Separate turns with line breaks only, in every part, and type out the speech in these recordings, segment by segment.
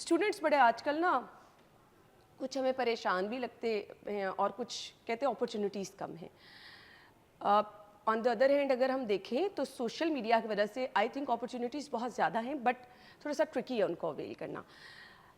Students बड़े आजकल ना कुछ हमें परेशान भी लगते हैं और कुछ कहते हैं अपॉर्चुनिटीज़ कम हैं। ऑन द अदर हैंड अगर हम देखें तो सोशल मीडिया की वजह से आई थिंक अपॉर्चुनिटीज़ बहुत ज़्यादा हैं, बट थोड़ा सा ट्रिकी है उनको अवेल करना।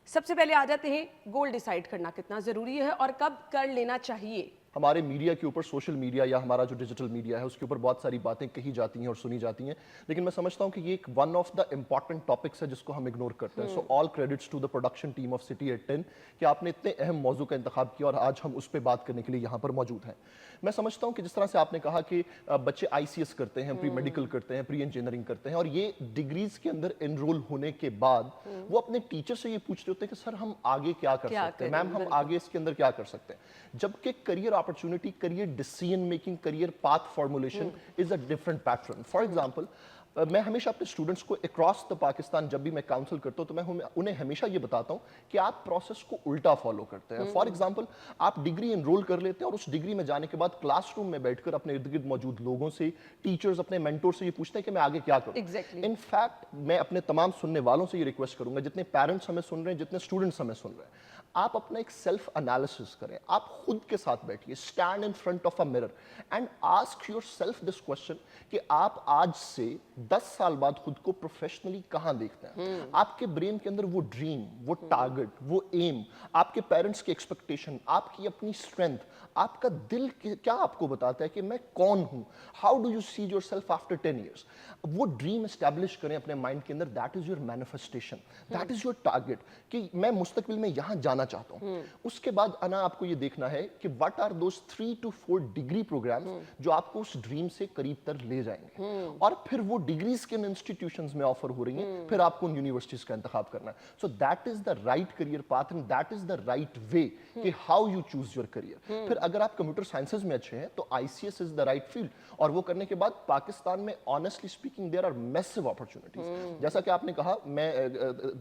सबसे पहले आ जाते हैं गोल डिसाइड करना कितना ज़रूरी है और कब कर लेना चाहिए।
हमारे मीडिया के ऊपर, सोशल मीडिया या हमारा जो डिजिटल मीडिया है उसके ऊपर बहुत सारी बातें कही जाती हैं और सुनी जाती हैं, लेकिन मैं समझता हूं कि ये एक one of the important topics है जिसको हम इग्नोर करते हैं। So all credits to the production team of city at 10 कि आपने इतने अहम मौजू का इंतखाब किया और आज हम उस पर बात करने के लिए यहाँ पर मौजूद हैं। मैं समझता हूँ कि जिस तरह से आपने कहा कि बच्चे ICS करते हैं, प्री मेडिकल करते हैं, प्री इंजीनियरिंग करते हैं और ये डिग्रीज के अंदर एनरोल होने के बाद वो अपने टीचर से ये पूछ रहे होते हैं कि सर हम आगे क्या कर सकते हैं, मैम हम आगे इसके अंदर क्या कर सकते हैं, जबकि career opportunity, career decision making, career path formulation is a different pattern. For example, मैं हमेशा अपने स्टूडेंट्स को अक्रॉस द पाकिस्तान जब भी मैं काउंसिल करता हूं तो मैं उन्हें हमेशा ये बताता हूं कि आप प्रोसेस को उल्टा फॉलो करते हैं। फॉर एग्जांपल, आप डिग्री एनरोल कर लेते हैं और उस डिग्री में जाने के बाद क्लासरूम में बैठकर अपने इर्द गिर्द मौजूद लोगों से, टीचर्स, अपने मेंटोर से ये पूछते हैं कि मैं आगे क्या करूं। इनफैक्ट मैं अपने तमाम सुनने वालों से ये रिक्वेस्ट करूंगा, जितने पेरेंट्स हमें सुन रहे हैं, जितने स्टूडेंट्स हमें सुन रहे हैं, आप अपना एक सेल्फ एनालिसिस करें। आप खुद के साथ बैठिए, stand in front of a mirror and ask yourself this question कि आप आज से 10 साल बाद खुद को प्रोफेशनली कहां देखते हैं। आपके ब्रेन के अंदर वो ड्रीम, वो टारगेट, वो एम, आपके पेरेंट्स की एक्सपेक्टेशन, आपकी अपनी स्ट्रेंथ, आपका दिल क्या आपको बताता है कि मैं कौन हूं, how do you see yourself after 10 years। वो ड्रीम एस्टैब्लिश करें अपने माइंड के अंदर। That is your manifestation, that is your target कि मैं मुस्तकबिल में यहां जाना चाहता हूं। उसके बाद अना आपको ये देखना है कि what are those 3 to 4 degree programmes जो आपको उस ड्रीम से करीब तर ले जाएंगे। और फिर वो डिग्रीज किन इंस्टीट्यूशंस में ऑफर हो रही हैं, फिर आपको उन यूनिवर्सिटीज का इंतखाब करना है। So that is the right career path and that is the right way कि how you choose your career. फिर अगर आप कंप्यूटर साइंसेज में अच्छे हैं तो ICS is the right field, और वो करने के बाद पाकिस्तान में honestly speaking there are massive opportunities. जैसा कि आपने कहा, मैं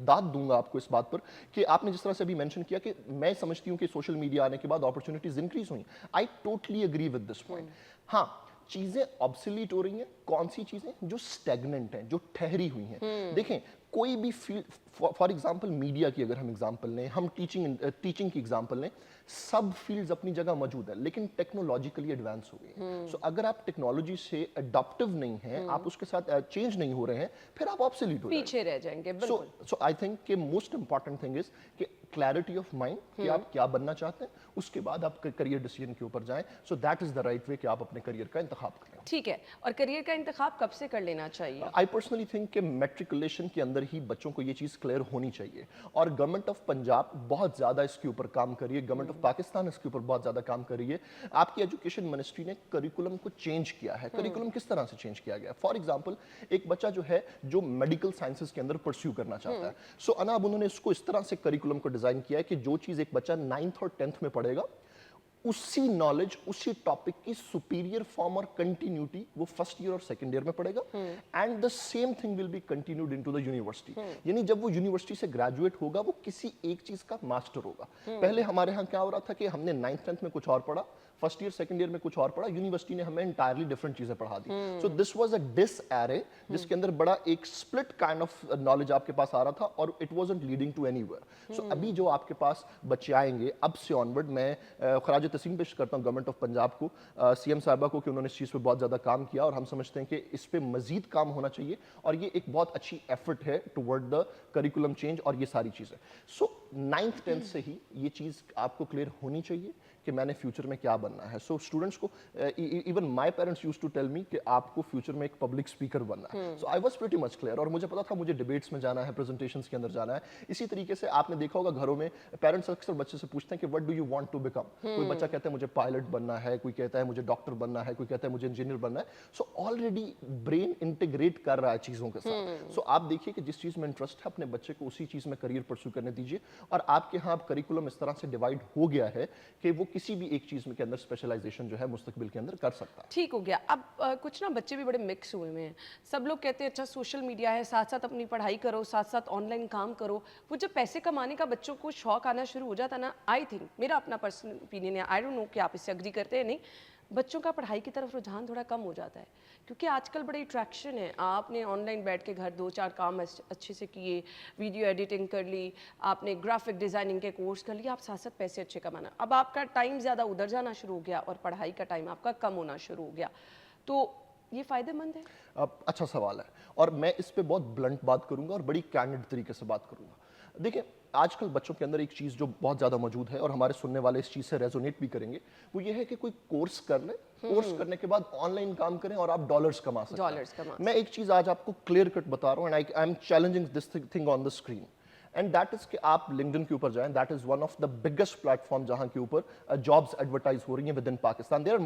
दाद दूंगा आपको इस बात पर कि आपने जिस तरह से अभी मेंशन किया कि मैं समझती हूं कि सोशल मीडिया आने के बाद अपॉर्चुनिटीज इंक्रीज हुई। I totally agree with this point. हाँ, चीजें ऑब्सोलीट हो रही हैं। कौन सी चीजें? जो स्टैग्नेंट हैं, जो ठहरी हुई हैं। देखें, कोई भी फील्ड, फॉर एग्जांपल मीडिया की अगर हम एग्जांपल लें, हम टीचिंग की एग्जांपल लें, सब फील्ड्स अपनी जगह मौजूद है लेकिन टेक्नोलॉजिकली एडवांस हो गई है। सो अगर आप टेक्नोलॉजी से अडॉप्टिव नहीं हैं, आप उसके साथ चेंज नहीं हो रहे हैं, फिर आप ऑब्सोलीट हो
पीछे रह जाएंगे।
सो आई थिंक कि मोस्ट इंपॉर्टेंट थिंग इज कि क्लैरिटी ऑफ माइंड कि आप क्या बनना चाहते हैं, उसके बाद आप करियर डिसीजन के ऊपर जाएं। सो that is the right way कि आप अपने करियर का इंतखाब करें।
ठीक है, और करियर का इंतखाब कब से कर लेना चाहिए?
आई पर्सनली थिंक कि मैट्रिकुलेशन के अंदर ही बच्चों को ये चीज़ क्लियर होनी चाहिए, और गवर्नमेंट ऑफ पंजाब बहुत ज़्यादा इसके ऊपर काम कर रही है, गवर्नमेंट ऑफ पाकिस्तान इसके ऊपर बहुत ज़्यादा काम कर रही है। आपकी एजुकेशन मिनिस्ट्री ने करिकुलम को चेंज किया है। करिकुलम किस तरह से चेंज किया गया? फॉर एग्जाम्पल, एक बच्चा जो है जो मेडिकल साइंसेज के अंदर परस्यू करना चाहता है, सो अना अब उन्होंने इसको इस तरह से करिकुलम को डिज़ाइन किया है कि जो चीज़ एक बच्चा 9th और 10th में पढ़ेगा, उसी नॉलेज, उसी टॉपिक की सुपीरियर फॉर्म और कंटिन्यूटी वो फर्स्ट ईयर और सेकंड ईयर में पढ़ेगा, and the same thing will be continued into the university. यानी जब वो यूनिवर्सिटी से ग्रेजुएट होगा, वो किसी एक चीज का मास्टर होगा। पहले हमारे यहाँ क्या हो रहा था कि हमने 9th 10th में कुछ और पढ़ा, फर्स्ट ईयर सेकंड ईयर में कुछ और पढ़ा, यूनिवर्सिटी ने हमें इंटायरली डिफरेंट चीजें पढ़ा दी। So this was a disarray, जिसके अंदर बड़ा एक स्प्लिट काइंड ऑफ नॉलेज आपके पास आ रहा था और it wasn't leading to anywhere. सो अभी जो आपके पास बच्चे आएंगे अब से ऑनवर्ड, मैं खराज तस्लीम पेश करता हूँ गवर्नमेंट ऑफ पंजाब को, CM साहिबा को, कि उन्होंने इस चीज़ पे बहुत ज़्यादा काम किया और हम समझते हैं कि इस पे मजीद काम होना चाहिए, और ये एक बहुत अच्छी एफर्ट है टुवर्ड द करिकुलम चेंज और ये सारी चीज़ें। सो 9th 10th से ही ये चीज़ आपको क्लियर होनी चाहिए कि मैंने फ्यूचर में क्या बनना है। सो स्टूडेंट्स को, even my parents used to tell me कि आपको फ्यूचर में एक पब्लिक स्पीकर बनना है। So I was pretty much clear, और मुझे पता था मुझे डिबेट्स में जाना है, प्रेजेंटेशंस के अंदर जाना है। इसी तरीके से आपने देखा होगा घरों में पेरेंट्स अक्सर बच्चे से पूछते हैं कि what do you want to become. कोई बच्चा कहता है मुझे पायलट बनना है, कोई कहता है मुझे डॉक्टर बनना है, कोई कहता है मुझे इंजीनियर बनना है। सो ऑलरेडी ब्रेन इंटीग्रेट कर रहा है चीज़ों के साथ। सो आप देखिए कि जिस चीज़ में इंटरेस्ट है अपने बच्चे को उसी चीज़ में करियर परस्यू करने दीजिए, और आपके यहाँ करिकुलम इस तरह से डिवाइड हो गया है कि वो किसी भी एक चीज़ के अंदर स्पेशलाइजेशन जो है मुस्तकबिल के अंदर कर सकता है।
ठीक हो गया। अब कुछ ना बच्चे भी बड़े मिक्स हुए हैं। सब लोग कहते हैं अच्छा सोशल मीडिया है, साथ साथ अपनी पढ़ाई करो, साथ साथ ऑनलाइन काम करो। वो जब पैसे कमाने का बच्चों को शौक आना शुरू हो जाता ना, आई थिंक, मेरा अपना पर्सनल ओपिनियन है, आई डोंट नो कि आप इससे अग्री करते हैं नहीं, बच्चों का पढ़ाई की तरफ रुझान थोड़ा कम हो जाता है, क्योंकि आजकल बड़ी अट्रैक्शन है। आपने ऑनलाइन बैठ के घर 2-4 काम अच्छे से किए, वीडियो एडिटिंग कर ली, आपने ग्राफिक डिज़ाइनिंग के कोर्स कर लिए, आप साथ साथ पैसे अच्छे कमाना। अब आपका टाइम ज़्यादा उधर जाना शुरू हो गया और पढ़ाई का टाइम आपका कम होना शुरू हो गया, तो ये फ़ायदेमंद है?
अब अच्छा सवाल है और मैं इस पे बहुत ब्लंट बात करूंगा और बड़ी कैंडिड तरीके से बात करूंगा। देखिए, आजकल बच्चों के अंदर एक चीज़ जो बहुत ज़्यादा मौजूद है और हमारे सुनने वाले इस चीज़ से रेजोनेट भी करेंगे, वो ये है कि कोई कोर्स कर ले, कोर्स करने के बाद ऑनलाइन काम करें और आप डॉलर्स कमा सकते हैं।
डॉलर्स कमा
मैं एक चीज़ आज आपको क्लियर कट बता रहा हूँ and I am challenging this thing on the screen, and that is कि आप लिंक्डइन के ऊपर जाएं। That is one of the biggest platform जहां के ऊपर जॉब्स एडवर्टाइज हो रही हैं within Pakistan. There are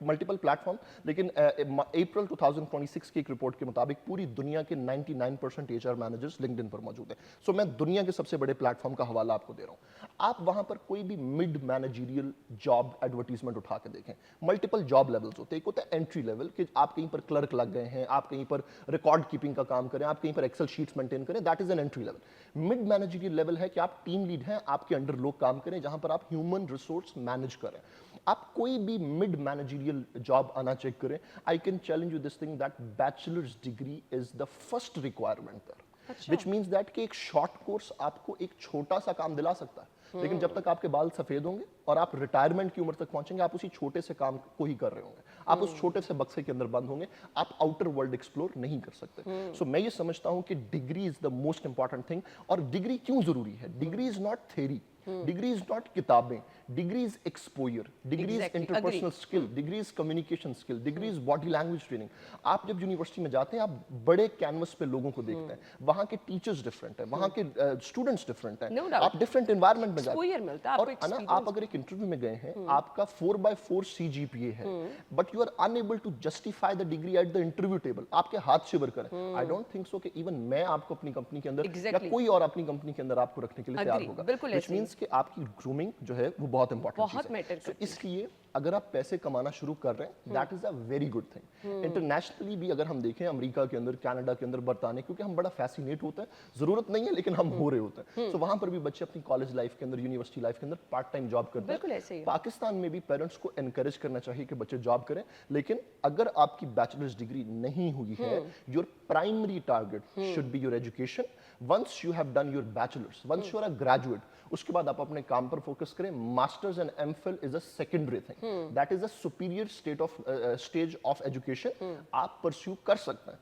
multiple platform, लेकिन अप्रैल 2026 की एक रिपोर्ट के मुताबिक पूरी दुनिया के 99% एचआर मैनेजर्स लिंक्डइन पर मौजूद हैं। सो मैं दुनिया के सबसे बड़े प्लेटफॉर्म का हवाला आपको दे रहा हूं। आप वहां पर कोई भी मिड मैनेजरियल जॉब एडवर्टीजमेंट उठा के देखें, मल्टीपल जॉब लेवल्स होते हैं। एक होता है एंट्री लेवल कि आप कहीं पर क्लर्क लग गए हैं, आप कहीं पर रिकॉर्ड कीपिंग का काम करें, आप कहीं पर एक्सेल शीट्स मेंटेन करें, that is an entry level. Mid managerial level है कि आप टीम लीड हैं, आपके अंडर लोग काम करें, जहां पर आप ह्यूमन रिसोर्स मैनेज करें। आप कोई भी मिड मैनेजरियल जॉब आना चेक करें, I can challenge you this thing that bachelor's degree is the first requirement there, which means that कि एक शॉर्ट कोर्स आपको एक छोटा सा काम दिला सकता है, लेकिन जब तक आपके बाल सफेद होंगे और आप रिटायरमेंट की उम्र तक पहुंचेंगे, आप उसी छोटे से काम को ही कर रहे होंगे, आप उस छोटे से बक्से के अंदर बंद होंगे, आप आउटर वर्ल्ड एक्सप्लोर नहीं कर सकते। सो मैं ये समझता हूं कि degree is the most important thing. और डिग्री क्यों जरूरी है? Degree is not theory, degree is not किताबें, degree is exposure, degree is
Exactly,
interpersonal skill, degree is communication skill, degree is body language training. आप जब university में जाते हैं, आप बड़े कैनवस पे लोगों को देखते हैं, वहां के टीचर्स डिफरेंट है, वहां के स्टूडेंट्स डिफरेंट
No
हैं,
doubt.
आप डिफरेंट एनवायरनमेंट में जाते
Exposure मिलता है,
और
आपको
ना,
experience
आप अगर एक इंटरव्यू में गए हैं, आपका 4/4 CGPA है, but you are unable to justify the degree at the interview table, आपके हाथ शिवर करें। आई डोंट थिंक सो कि इवन मैं आपको अपनी कंपनी के अंदर या
Exactly.
कोई और अपनी कंपनी के अंदर आपको रखने के लिए तैयार
Agree,
होगा,
बिल्कुल
व्हिच
ऐसे ही।
मींस कि आपकी ग्रूमिंग जो है वो बहुत इंपॉर्टेंट
बहुत matter
चीज है।
करती है।
इसलिए अगर आप पैसे कमाना शुरू कर रहे हैं, that is a very good thing. Internationally भी अगर हम देखें, अमेरिका के अंदर, कनाडा के अंदर, बरतानिया, क्योंकि हम बड़ा फैसिनेट होते हैं, जरूरत नहीं है लेकिन हम हो रहे होते हैं, सो वहां पर भी बच्चे अपनी कॉलेज लाइफ के अंदर, यूनिवर्सिटी लाइफ के अंदर पार्ट टाइम जॉब करते
बिल्कुल
हैं।
ऐसे ही है।
पाकिस्तान में भी पेरेंट्स को एनकरेज करना चाहिए कि बच्चे जॉब करें, लेकिन अगर आपकी बैचलर्स डिग्री नहीं हुई है, your primary target should be your education. Once you have done your bachelors, once you are a graduate, उसके बाद आप अपने काम पर फोकस करें। Masters and MPhil is a secondary thing, that is a superior stage of education, आप pursue कर सकते हैं।